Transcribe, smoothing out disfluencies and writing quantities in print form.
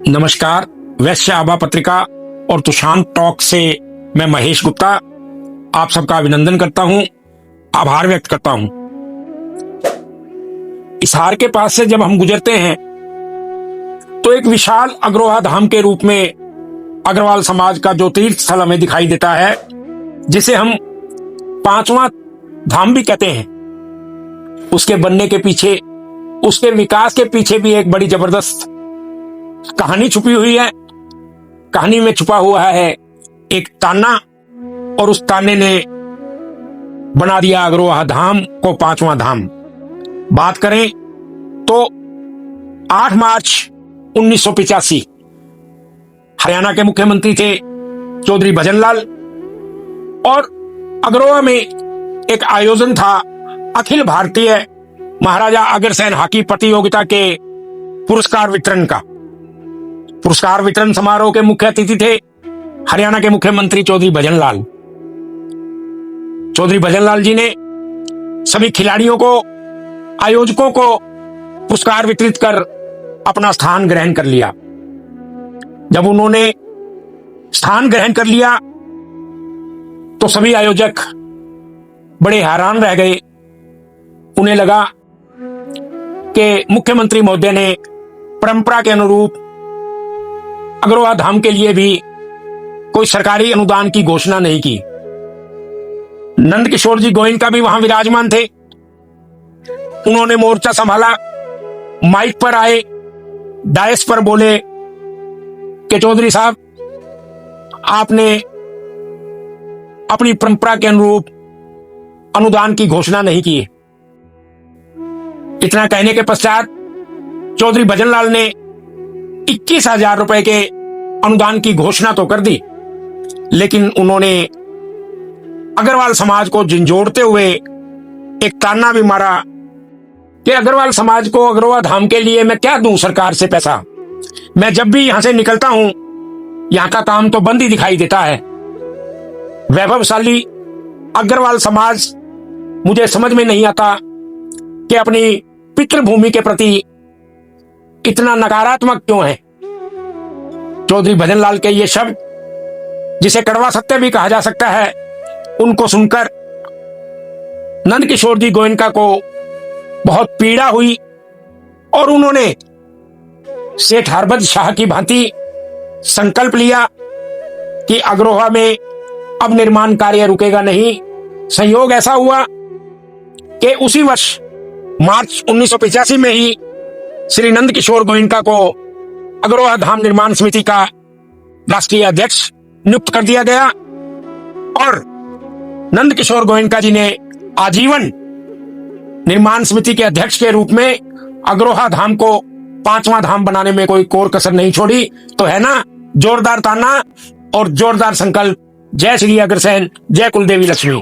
नमस्कार। वैश्य आभा पत्रिका और तुशांत टॉक से मैं महेश गुप्ता आप सबका अभिनंदन करता हूं, आभार व्यक्त करता हूं। इसहार के पास से जब हम गुजरते हैं तो एक विशाल अग्रोहा धाम के रूप में अग्रवाल समाज का जो तीर्थ स्थल हमें दिखाई देता है, जिसे हम पांचवा धाम भी कहते हैं। उसके बनने के पीछे, उसके विकास के पीछे भी एक बड़ी जबरदस्त कहानी छुपी हुई है। कहानी में छुपा हुआ है एक ताना, और उस ताने ने बना दिया अग्रोहा धाम को पांचवा धाम। बात करें तो 8 मार्च 1985 हरियाणा के मुख्यमंत्री थे चौधरी भजनलाल, और अग्रोहा में एक आयोजन था अखिल भारतीय महाराजा अग्रसेन हॉकी प्रतियोगिता के पुरस्कार वितरण का। पुरस्कार वितरण समारोह के मुख्य अतिथि थे हरियाणा के मुख्यमंत्री चौधरी भजनलाल। चौधरी भजनलाल जी ने सभी खिलाड़ियों को, आयोजकों को पुरस्कार वितरित कर अपना स्थान ग्रहण कर लिया। जब उन्होंने स्थान ग्रहण कर लिया तो सभी आयोजक बड़े हैरान रह गए। उन्हें लगा कि मुख्यमंत्री महोदय ने परंपरा के अनुरूप अग्रोहा धाम के लिए भी कोई सरकारी अनुदान की घोषणा नहीं की। नंद किशोर जी गोविंद का भी वहां विराजमान थे। उन्होंने मोर्चा संभाला, माइक पर आए, डायस पर बोले कि चौधरी साहब, आपने अपनी परंपरा के अनुरूप अनुदान की घोषणा नहीं की। इतना कहने के पश्चात चौधरी भजनलाल ने 21,000 रुपए के अनुदान की घोषणा तो कर दी, लेकिन उन्होंने अग्रवाल समाज को झंझोड़ते हुए एक ताना भी मारा कि अग्रवाल समाज को अग्रोहा धाम के लिए मैं क्या दूं सरकार से पैसा। मैं जब भी यहां से निकलता हूं, यहां का काम तो बंद ही दिखाई देता है। वैभवशाली अग्रवाल समाज मुझे समझ में नहीं आता कि अपनी पितृभूमि के प्रति इतना नकारात्मक क्यों है। चौधरी भजनलाल के ये शब्द, जिसे कड़वा सत्य भी कहा जा सकता है, उनको सुनकर नंद किशोर जी गोयनका को बहुत पीड़ा हुई, और उन्होंने सेठ हरभज शाह की भांति संकल्प लिया कि अग्रोहा में अब निर्माण कार्य रुकेगा नहीं। संयोग ऐसा हुआ कि उसी वर्ष मार्च 1985 में ही श्री नंद किशोर गोयनका को अग्रोहा धाम निर्माण समिति का राष्ट्रीय अध्यक्ष नियुक्त कर दिया गया, और नंद किशोर गोयनका जी ने आजीवन निर्माण समिति के अध्यक्ष के रूप में अग्रोहा धाम को पांचवा धाम बनाने में कोई कोर कसर नहीं छोड़ी। तो है ना जोरदार ताना और जोरदार संकल्प। जय श्री अग्रसेन, जय कुलदेवी लक्ष्मी।